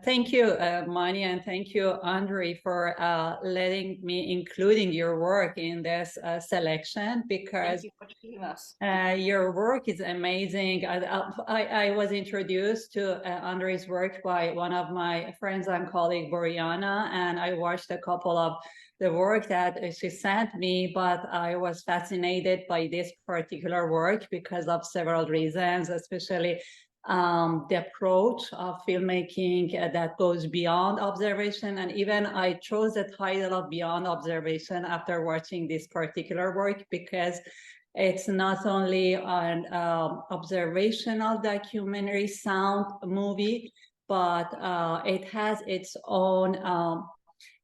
Thank you, Mani, and thank you, Andrey, for letting me including your work in this selection, because your work is amazing. I was introduced to Andrey's work by one of my friends and colleague, Boriana, and I watched a couple of the work that she sent me, but I was fascinated by this particular work because of several reasons, especially the approach of filmmaking that goes beyond observation. And even I chose the title of Beyond Observation after watching this particular work, because it's not only an observational documentary sound movie, but it has its own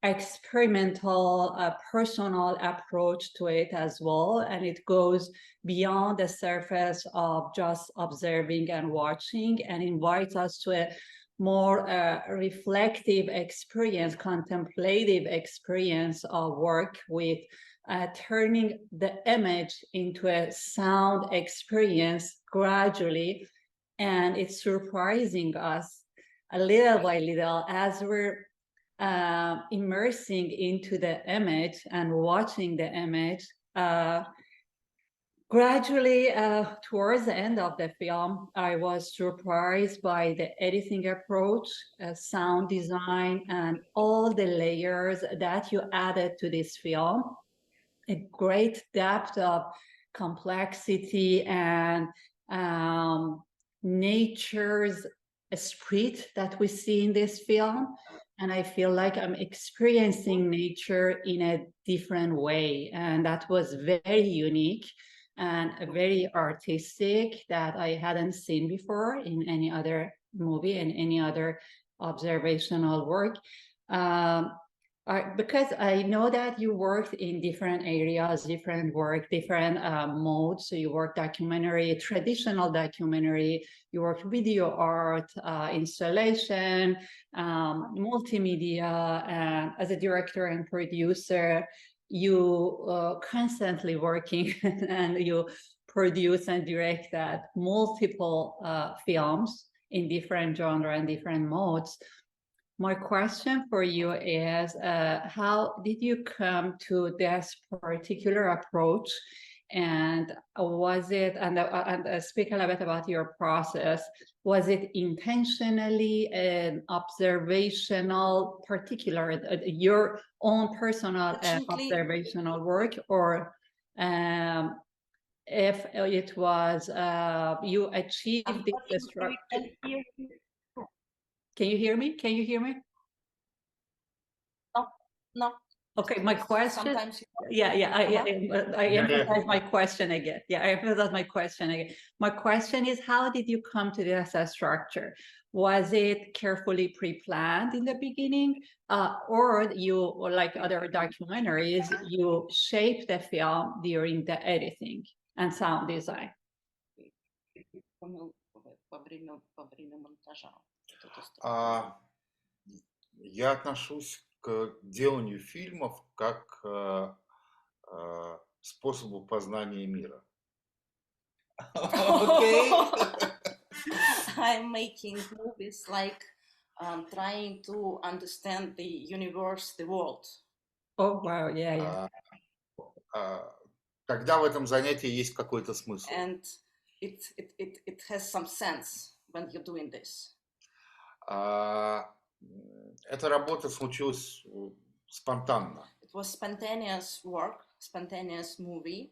experimental, personal approach to it as well. And it goes beyond the surface of just observing and watching, and invites us to a more reflective experience, contemplative experience of work, with turning the image into a sound experience gradually. And it's surprising us a little by little as we're immersing into the image and watching the image. Gradually, towards the end of the film, I was surprised by the editing approach, sound design, and all the layers that you added to this film. A great depth of complexity and nature's spirit that we see in this film. And I feel like I'm experiencing nature in a different way. And that was very unique and very artistic, that I hadn't seen before in any other movie and any other observational work. Because I know that you worked in different areas, different modes. So you work documentary, traditional documentary, you work video art, installation, multimedia, and as a director and producer, you constantly working and you produce and direct that multiple films in different genre and different modes. My question for you is, how did you come to this particular approach? And was it, and speak a little bit about your process, was it intentionally an observational, particular, your own personal observational work, or if it was, you achieved this structure? Can you hear me? Can you hear me? No. Okay, my question. Sometimes I emphasize my question again. Yeah, I emphasize my question again. My question is, how did you come to this structure? Was it carefully pre-planned in the beginning, or you, like other documentaries, you shaped the film during the editing and sound design? Я отношусь к деланию фильмов как к способу познания мира. Okay. I'm making movies like trying to understand the universe, the world. Oh, wow, yeah. Когда в этом занятии есть какой-то смысл. And it has some sense when you're doing this. Эта работа случилась спонтанно. It was spontaneous work, spontaneous movie.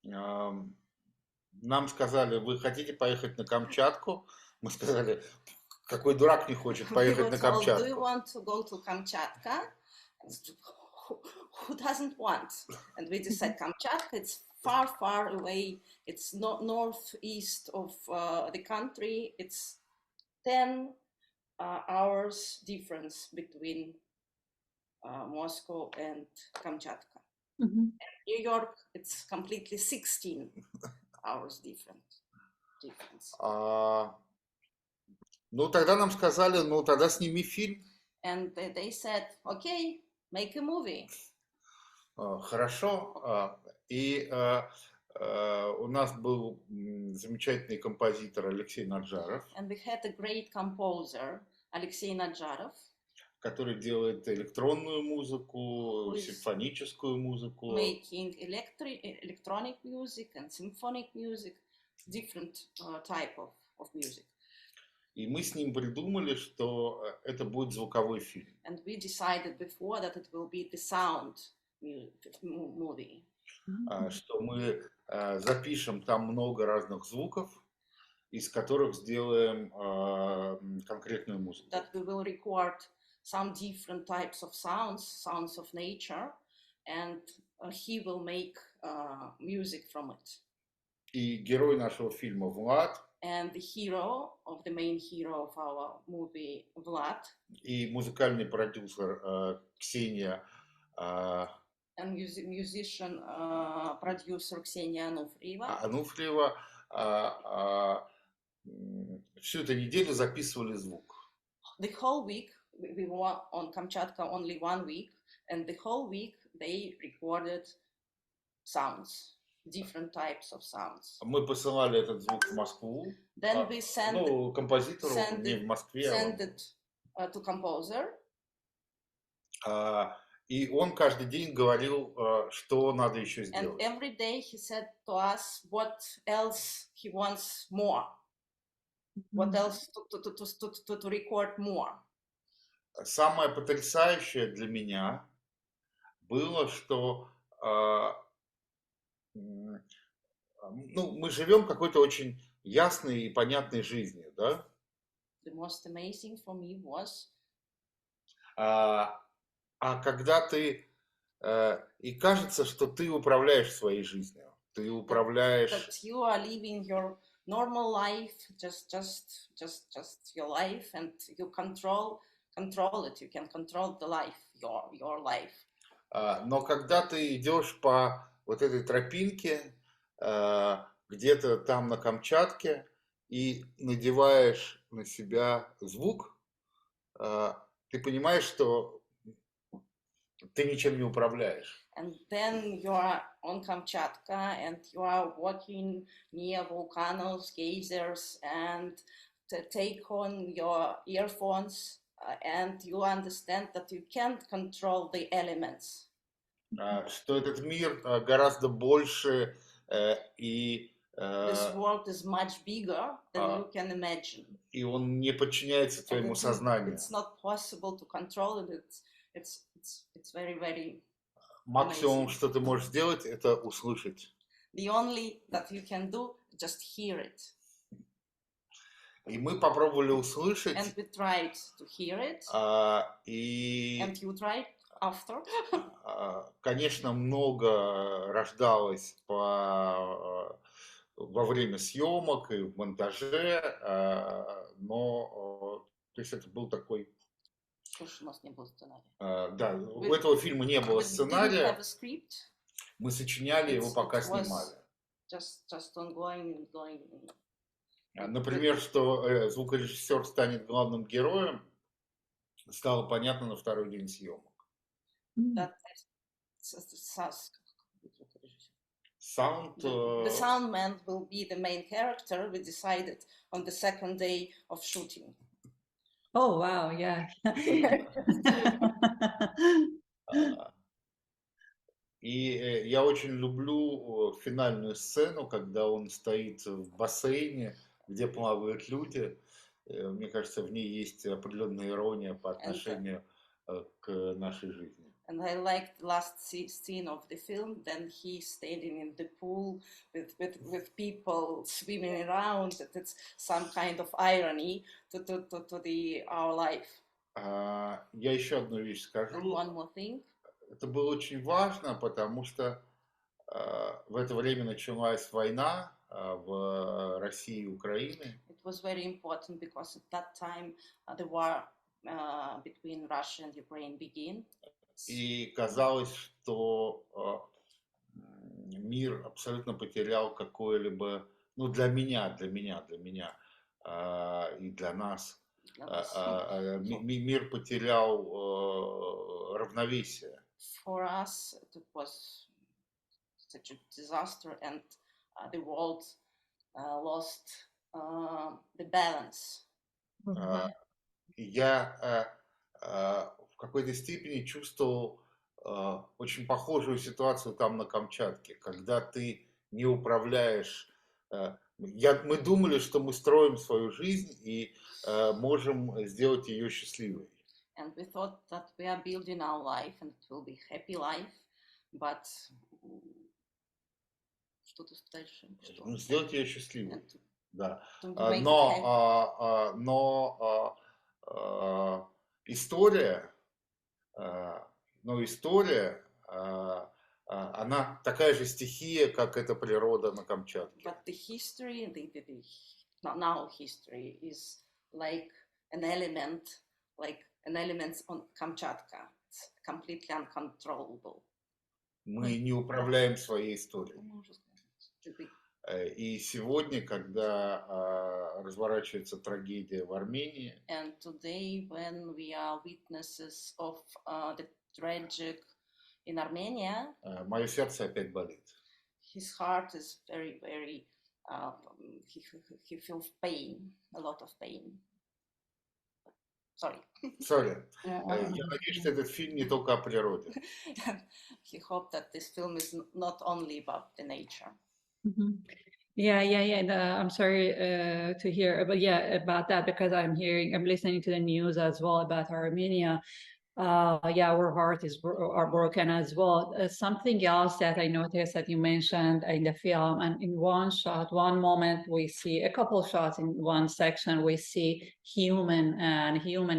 Нам сказали, вы хотите поехать на Камчатку? Мы сказали, какой дурак не хочет поехать на Камчатку? Do you want to go to Kamchatka? Who doesn't want? And we decided Kamchatka, it's far, far away. It's not northeast of the country. It's 10 hours difference between Moscow and Kamchatka. Mm-hmm. New York, it's completely 16 hours difference. Ну, тогда нам сказали, ну, тогда сними фильм. And they said, okay, make a movie. Хорошо. И у нас был замечательный композитор Алексей Наджаров. And we had a great composer, Alexei Nadjarov, который делает электронную музыку, симфоническую музыку. Making electronic music and symphonic music, different type of music. И мы с ним придумали, что это будет звуковой фильм. And we decided before that it will be the sound movie. Что мы запишем там много разных звуков, из которых сделаем конкретную музыку. That we will record some different types of sounds of nature, and he will make music from it. И герой нашего фильма Влад. And the hero of the main hero of our movie, Vlad. И музыкальный продюсер Ксения. And musician producer Ksenia Anufrieva. Ануфриева всю эту неделю записывали звук. The whole week we were on Kamchatka only 1 week, and the whole week they recorded sounds, different types of sounds. Мы посылали этот звук в Москву. Then we send композитору не в Москве. Send it to composer. И он каждый день говорил, что надо еще сделать. And every day he said to us what else he wants more. What else to record more. Самое потрясающее для меня было, что мы живем какой-то очень ясной и понятной жизнью, да? The most amazing for me was. Когда ты и кажется, что ты управляешь своей жизнью, ты управляешь. That you are living your normal life, just your life, and you control it. You can control the life, your life. Но когда ты идешь по вот этой тропинке, где-то там на Камчатке, и надеваешь на себя звук, ты понимаешь, что ты ничем не управляешь. And then you are on Kamchatka and you are walking near volcanoes, geysers, and to take on your earphones, and you understand that you can't control the elements. Что этот мир гораздо больше и This world is much bigger than you can imagine. И он не подчиняется твоему сознанию. It's not possible to control it. It's very, very. Максимум, что ты можешь сделать, это услышать. The only that you can do, just hear it. И мы попробовали услышать. And we tried to hear it. And you tried after. Конечно, много рождалось во время съемок и в монтаже, но то есть это был такой. У нас не было сценария. Да, у этого фильма не было сценария. Мы сочиняли его, пока снимали. Just ongoing. Например, что звукорежиссер станет главным героем, стало понятно на второй день съемок. The sound man will be the main character. We decided on the second day of shooting. Oh, wow, yeah. И я очень люблю финальную сцену, когда он стоит в бассейне, где плавают люди. Мне кажется, в ней есть определенная ирония по отношению к нашей жизни. And I liked the last scene of the film. Then he's standing in the pool with people swimming around. It's some kind of irony to our life. Я еще одну вещь скажу. And one more thing. Это было очень важно, потому что в это время началась война в России и Украине. It was very important because at that time the war between Russia and Ukraine began. И казалось, что мир абсолютно потерял какое-либо, для меня и для нас, мир потерял равновесие. For us, it was such a disaster, and the world lost the balance. я в какой-то степени чувствовал очень похожую ситуацию там на Камчатке, когда ты не управляешь. Мы думали, что мы строим свою жизнь и можем сделать ее счастливой. And we thought that we are building our life and it will be happy life, but что тут дальше? Сделать ее счастливой. Да. История, она такая же стихия, как эта природа на Камчатке. But the history, now history is like an element on Kamchatka. It's completely uncontrollable. Мы не управляем своей историей. И сегодня, когда разворачивается трагедия в Армении, and today, when we are witnesses of the tragic in Armenia, мое сердце опять болит. His heart is very, very. He feels pain, a lot of pain. Sorry. Я надеюсь, что этот фильм не только о природе. He hoped that this film is not only about the nature. Mm-hmm. Yeah. I'm sorry to hear, but yeah, about that, because I'm listening to the news as well about Armenia. Our heart are broken as well. Something else that I noticed that you mentioned in the film, and in one moment, we see a couple shots in one section, we see human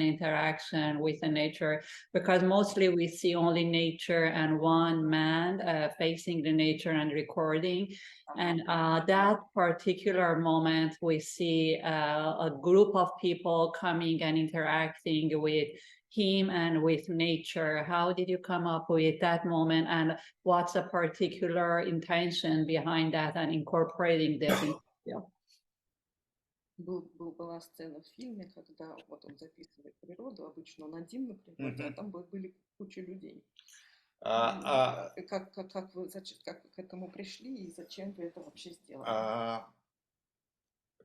interaction with the nature, because mostly we see only nature and one man facing the nature and recording. And that particular moment, we see a group of people coming and interacting with him and with nature. How did you come up with that moment, and what's the particular intention behind that and incorporating this in the film? Была сцена в фильме, когда вот он записывает природу, обычно он один на природе, а там были куча людей. Как вы к этому пришли и зачем вы это вообще сделали?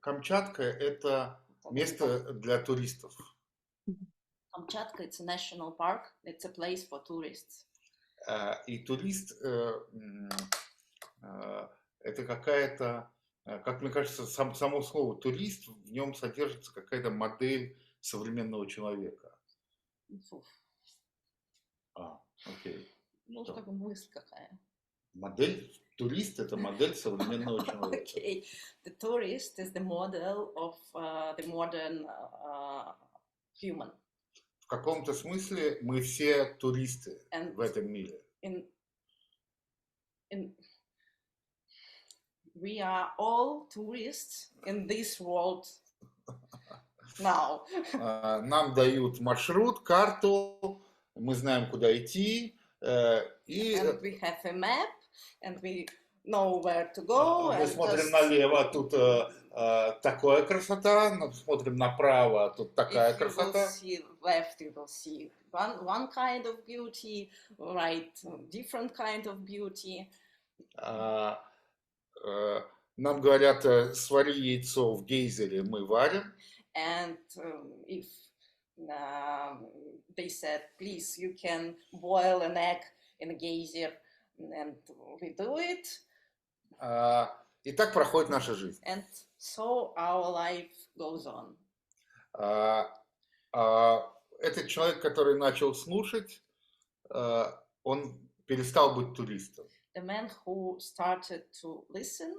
Камчатка — это место для туристов. Kamchatka, it's a national park. It's a place for tourists. И турист это какая-то, как мне кажется, само слово турист, в нем содержится какая-то модель современного человека. Окей. Ну, такая мысль какая. Модель турист — это модель современного человека. Okay. The tourist is the model of the modern human. В каком-то смысле мы все туристы в этом мире. We are all tourists in this world now. Нам дают маршрут, карту, мы знаем, куда идти. And we have a map, and we know where to go. Мы смотрим налево, тут такая красота, смотрим направо, тут такая красота. If you will see left, you will see one kind of beauty, right, different kind of beauty. Нам говорят, свари яйцо в гейзере, мы варим. And if they said, please, you can boil an egg in a geyser, and we do it. И так проходит наша жизнь. And so our life goes on. Этот человек, который начал слушать, он перестал быть туристом. The man who started to listen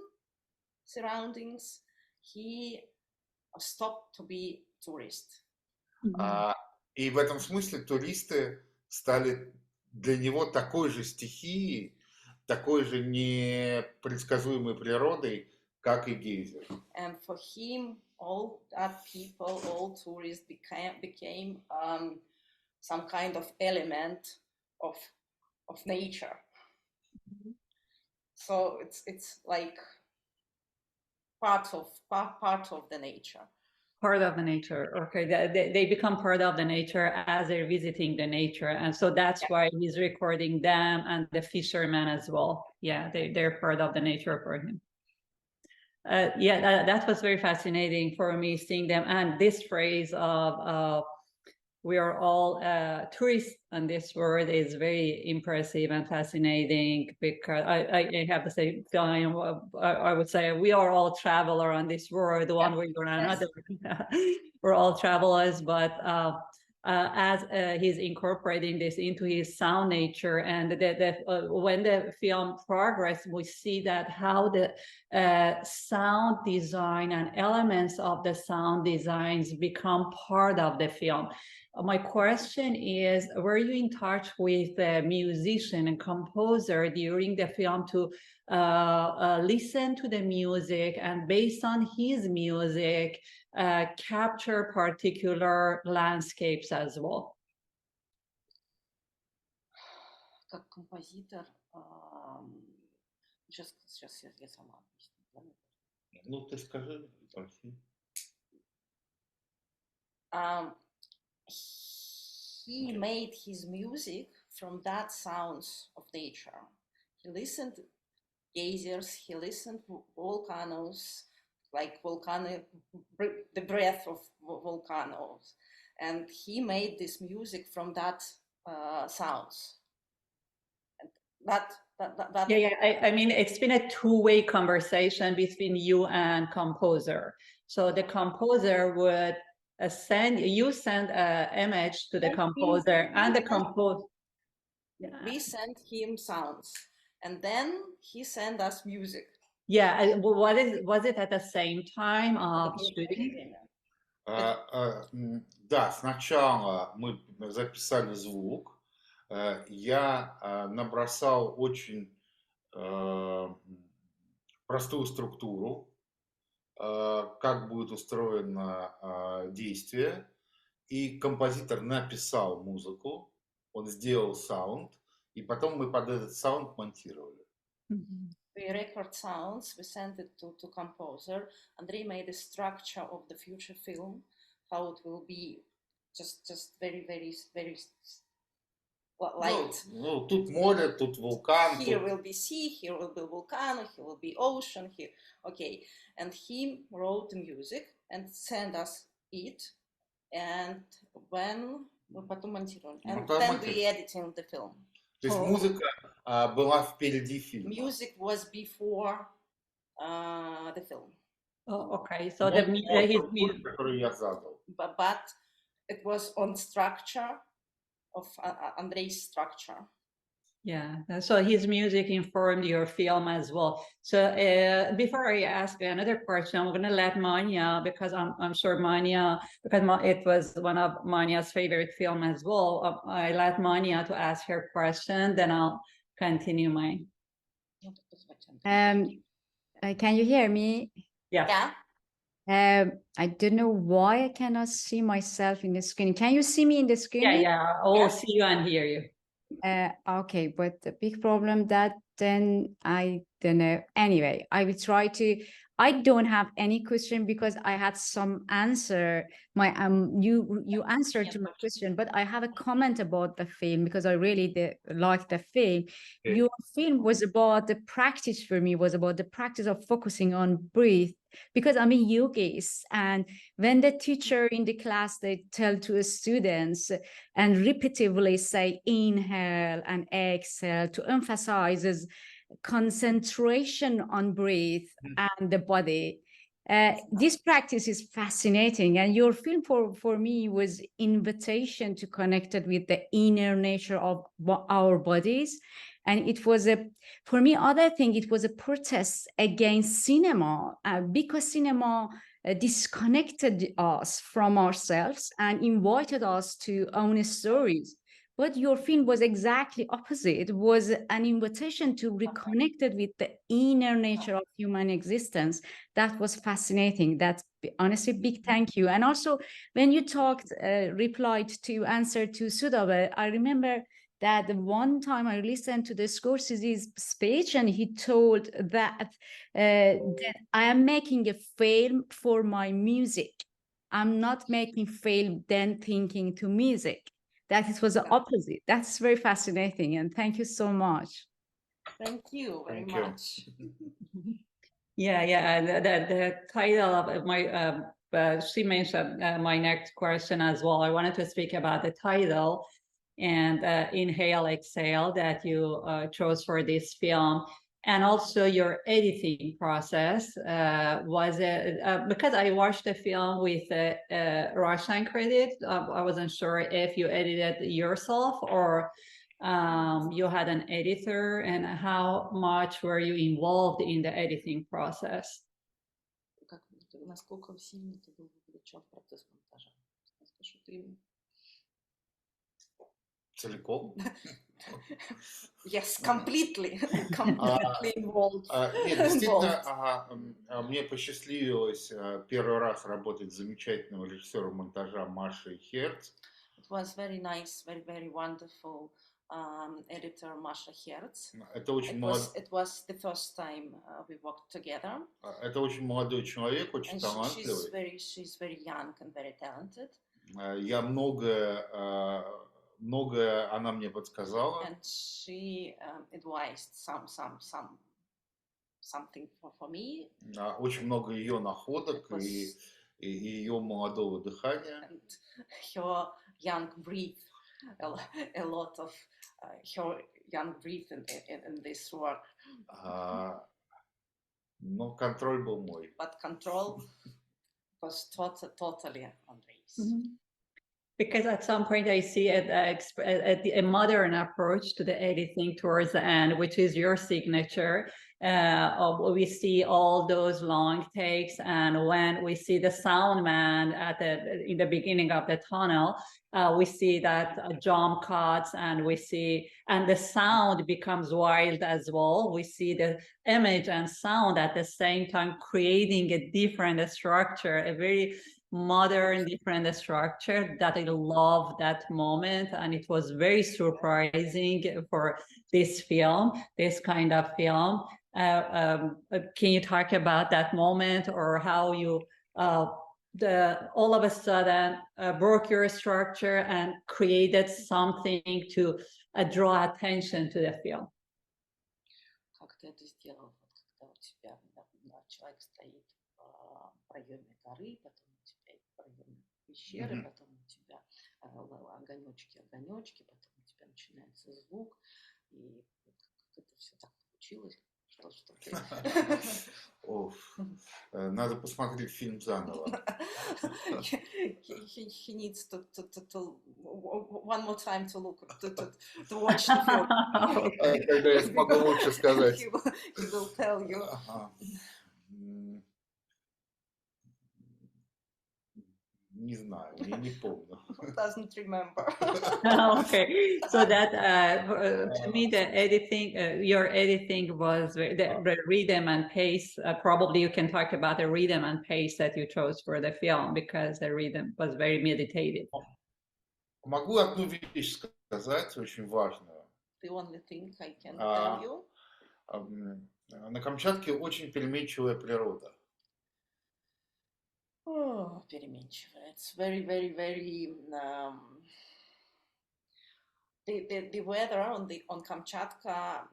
surroundings, he stopped to be tourist. И в этом смысле туристы стали для него такой же стихией, такой же непредсказуемой природой, как и гейзер. And for him, all that people, all tourists became some kind of element of nature. So it's like part of the nature. Part of the nature. Okay, they become part of the nature as they're visiting the nature, and so that's why he's recording them and the fishermen as well. Yeah, they're part of the nature for him. That was very fascinating for me, seeing them, and this phrase of we are all tourists on this world is very impressive and fascinating, because I have the same feeling. I would say we are all traveler on this world, one way or another. We're all travelers, but as he's incorporating this into his sound nature, and when the film progress, we see that how the sound design and elements of the sound designs become part of the film. My question is, were you in touch with the musician and composer during the film to listen to the music, and based on his music, capture particular landscapes as well? Как композитор, сейчас я сама. Ну, ты скажи, спроси. He made his music from that sounds of nature. He listened to geysers, he listened to volcanoes, like the breath of volcanoes, and he made this music from that sounds. And that I mean, it's been a two-way conversation between you and composer. So the composer would send an image to the composer, and the composer. We sent him sounds, and then he sent us music. Yeah, was it at the same time of shooting? Да, сначала мы записали звук, я набросал очень простую структуру, как будет устроено действие, и композитор написал музыку, он сделал саунд, и потом мы под этот саунд монтировали. We record sounds, we sent it to composer. Andrey made a structure of the future film, how it will be, just very light. Ну, тут море, тут вулкан. Here will be sea, here will be volcano, here will be ocean, here. Okay, and he wrote the music and sent us it, and when мы потом монтировали, and then we editing the film. То есть музыка была впереди фильма. Music was before the film. Oh, okay. So his music, который я задал. But it was on structure of Andrey's structure. Yeah, so his music informed your film as well. So before I ask another question, I'm going to let Manya, because I'm sure Manya, because it was one of Manya's favorite film as well. I let Manya to ask her question, then I'll continue mine. Can you hear me? Yeah. I don't know why I cannot see myself in the screen. Can you see me in the screen? Yeah. I'll see you and hear you. Okay, but the big problem that then I don't know. Anyway, I will try to. I don't have any question because I had some answer. You answered to my question, but I have a comment about the film because I really like the film. Okay. Your film was about the practice for me, was about the practice of focusing on breath, because I'm a yogist, and when the teacher in the class, they tell to the students and repetitively say inhale and exhale to emphasize concentration on breath and the body. This practice is fascinating, and your film for me was invitation to connect it with the inner nature of our bodies. And it was for me, other thing, it was a protest against cinema, because cinema disconnected us from ourselves and invited us to own stories. But your film was exactly opposite. It was an invitation to reconnect it with the inner nature of human existence. That was fascinating. That's honestly big thank you. And also, when you replied to answer to Soudabeh, I remember that one time I listened to the Scorsese's speech, and he told that I am making a film for my music. I'm not making film then thinking to music. That it was the opposite. That's very fascinating, and thank you so much. Thank you very much. Yeah. The title of my she mentioned my next question as well. I wanted to speak about the title and Inhale, Exhale that you chose for this film. And also your editing process. Was it, because I watched the film with Russian credit, I wasn't sure if you edited yourself or you had an editor, and how much were you involved in the editing process? Насколько сильно ты был вовлечен в процесс монтажа? Скажи ты. Целиком? Yes, completely involved. Нет, действительно, мне посчастливилось первый раз работать с замечательным режиссером монтажа Машей Herz. It was very nice, very wonderful editor Masha Herz. Это очень It was the first time we worked together. Это очень молодой человек, очень талантливый. She's very young and very talented. Я многое она мне подсказала. And she advised something for me. Очень много ее находок и ее молодого дыхания. And her young breath, a lot of her young breath in this work. Но контроль был мой. But control was totally Andrey's. Mm-hmm. Because at some point I see a modern approach to the editing towards the end, which is your signature. We see all those long takes, and when we see the sound man in the beginning of the tunnel, we see that jump cuts, and the sound becomes wild as well. We see the image and sound at the same time, creating a different structure, a very modern, different structure that I love that moment. And it was very surprising for this film, this kind of film. Can you talk about that moment, or how you all of a sudden broke your structure and created something to draw attention to the film? Как ты это сделал, когда у тебя человек стоит в проеме горы, потом у тебя в проеме пещеры, потом у тебя огонечки, потом у тебя начинается звук, и как это все так получилось? Надо посмотреть фильм заново. He needs to one more time to look to watch the film. Когда я смогу лучше сказать. He will tell you. Не знаю, я не помню. Doesn't remember. Okay, so that to me the editing, your editing was the rhythm and pace. Probably you can talk about the rhythm and pace that you chose for the film, because the rhythm was very meditative. Могу одну вещь сказать, очень важную. The only thing I can tell you. На Камчатке очень переменчивая природа. Oh, переменчивая. It's very the weather on Kamchatka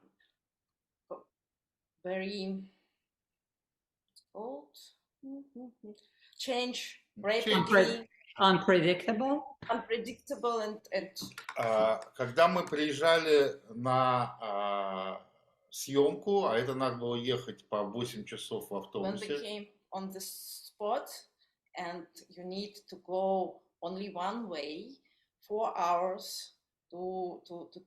very cold, change rapidly, unpredictable and Когда мы приезжали на съемку, а это надо было ехать по 8 часов в автобусе. When we came on the spot, and you need to go only one way, 4 hours to the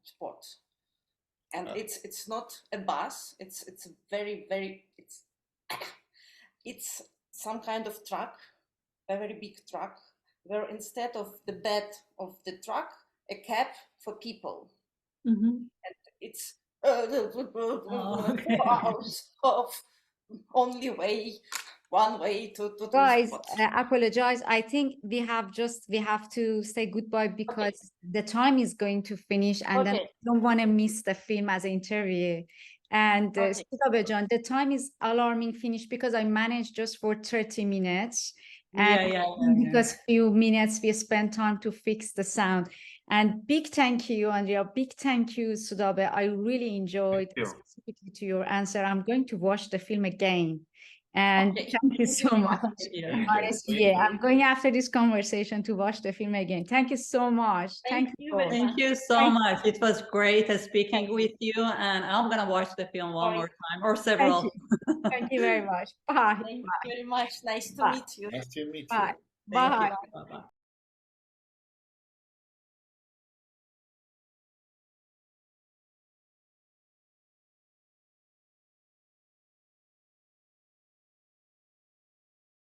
spot, and it's not a bus. It's a very it's some kind of truck, a very big truck, where instead of the bed of the truck, a cab for people, and it's 4 hours of only way. One way to guys, apologize. I think we have to say goodbye because the time is going to finish, and then I don't want to miss the film as an interview. And Soudabeh, the time is alarming finish because I managed just for 30 minutes. And because few minutes we spent time to fix the sound. And big thank you, Andrea. Big thank you, Soudabeh. I really enjoyed specifically to your answer. I'm going to watch the film again. And Okay. thank you so much. Yeah. Honestly, yeah, I'm going after this conversation to watch the film again. Thank you so much. Thank you very both. Thank you so Thank much. It was great speaking Thank you. with you, and I'm gonna watch the film one Bye. more time or Thank several. you. Thank you very much. Bye. Thank you very much. Nice to Bye. meet you. Nice to meet Bye. you. Thank Bye. you. Bye-bye.